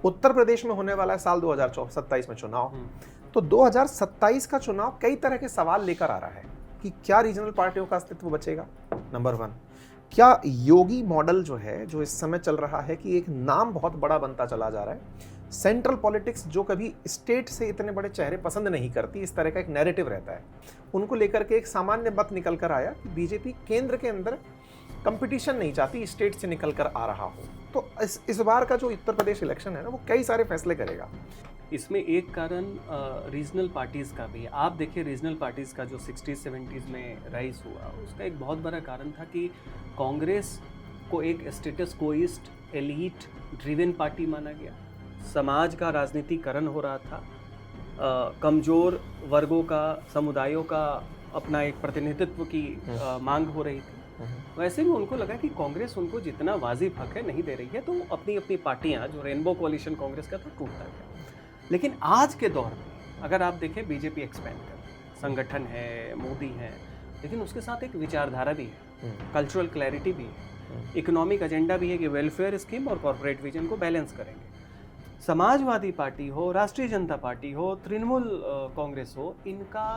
उत्तर प्रदेश में होने वाला है साल 2027 में चुनाव। तो 2027 का चुनाव कई तरह के सवाल लेकर आ रहा है कि क्या रीजनल पार्टियों का अस्तित्व बचेगा, नंबर 1। क्या योगी मॉडल जो है, जो इस समय चल रहा है कि एक नाम बहुत बड़ा बनता चला जा रहा है, सेंट्रल पॉलिटिक्स जो कभी स्टेट से इतने बड़े चेहरे पसंद नहीं करती, इस तरह का एक नैरेटिव रहता है, उनको लेकर के एक सामान्य मत निकल कर आया कि बीजेपी केंद्र के अंदर कंपटीशन नहीं चाहती, स्टेट से निकल कर आ रहा हो। तो इस बार का जो उत्तर प्रदेश इलेक्शन है ना, वो कई सारे फैसले करेगा। इसमें एक कारण रीजनल पार्टीज़ का भी है। आप देखिए रीजनल पार्टीज़ का जो 60s-70s में राइज हुआ, उसका एक बहुत बड़ा कारण था कि कांग्रेस को एक स्टेटस कोइस्ट एलीट ड्रिवन पार्टी माना गया। समाज का राजनीतिकरण हो रहा था, कमज़ोर वर्गों का, समुदायों का अपना एक प्रतिनिधित्व की मांग हो रही थी। वैसे भी उनको लगा कि कांग्रेस उनको जितना वाजिब हक है नहीं दे रही है, तो अपनी अपनी पार्टियां, जो रेनबो कोalition कांग्रेस का था, टूटता गया। लेकिन आज के दौर में अगर आप देखें, बीजेपी एक्सपेंड कर, संगठन है, मोदी है, लेकिन उसके साथ एक विचारधारा भी है, कल्चरल क्लैरिटी भी है, इकोनॉमिक एजेंडा भी है कि वेलफेयर स्कीम और कॉर्पोरेट विजन को बैलेंस करेंगे। समाजवादी पार्टी हो, राष्ट्रीय जनता पार्टी हो, तृणमूल कांग्रेस हो, इनका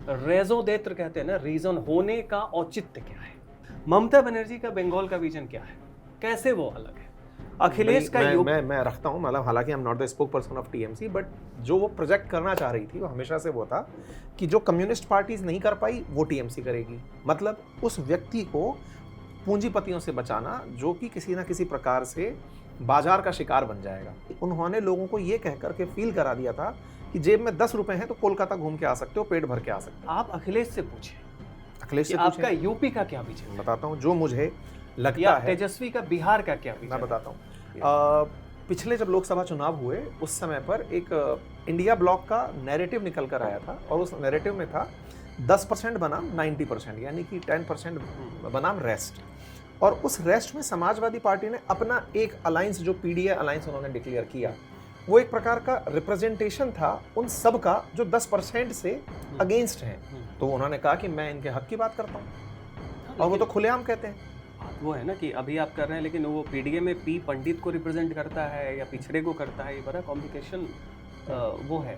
रेजो देत्र कहते हैं ना, रीजन होने का औचित्य क्या है? ममता बनर्जी का बंगाल का विजन क्या है? कैसे वो अलग है? अखिलेश का मैं रखता हूँ, मतलब हालांकि I am not the spoke person of TMC, but जो वो प्रोजेक्ट करना चाह रही थी वो हमेशा से वो था कि जो कम्युनिस्ट पार्टीज नहीं कर पाई वो टीएमसी करेगी। मतलब उस व्यक्ति को पूंजीपतियों से बचाना जो कि किसी ना किसी प्रकार से बाजार का शिकार बन जाएगा। उन्होंने लोगों को ये कह करके फील करा दिया था कि जेब में 10 रुपए हैं तो कोलकाता घूम के आ सकते हो, पेट भर के आ सकते हो। आप अखिलेश से पूछे, अखिलेश से आपका यूपी का क्या विजन? बताता हूँ जो मुझे लगता है। तेजस्वी का बिहार का क्या विजन? मैं बताता हूँ। पिछले जब लोकसभा चुनाव हुए उस समय पर एक इंडिया ब्लॉक का नैरेटिव निकल कर आया था, और उस नैरेटिव में था 10% बनाम 90%, यानी कि 10% बनाम रेस्ट। और उस रेस्ट में समाजवादी पार्टी ने अपना एक अलायंस, जो पीडीए अलायंस उन्होंने डिक्लेयर किया, वो एक प्रकार का रिप्रेजेंटेशन था उन सब का जो 10% से अगेंस्ट हैं। तो उन्होंने कहा कि मैं इनके हक की बात करता हूँ, और वो तो खुलेआम कहते हैं। वो है ना कि अभी आप कर रहे हैं, लेकिन वो पीडीए में पी पंडित को रिप्रेजेंट करता है या पिछड़े को करता है, ये बड़ा कॉम्प्लिकेशन वो है।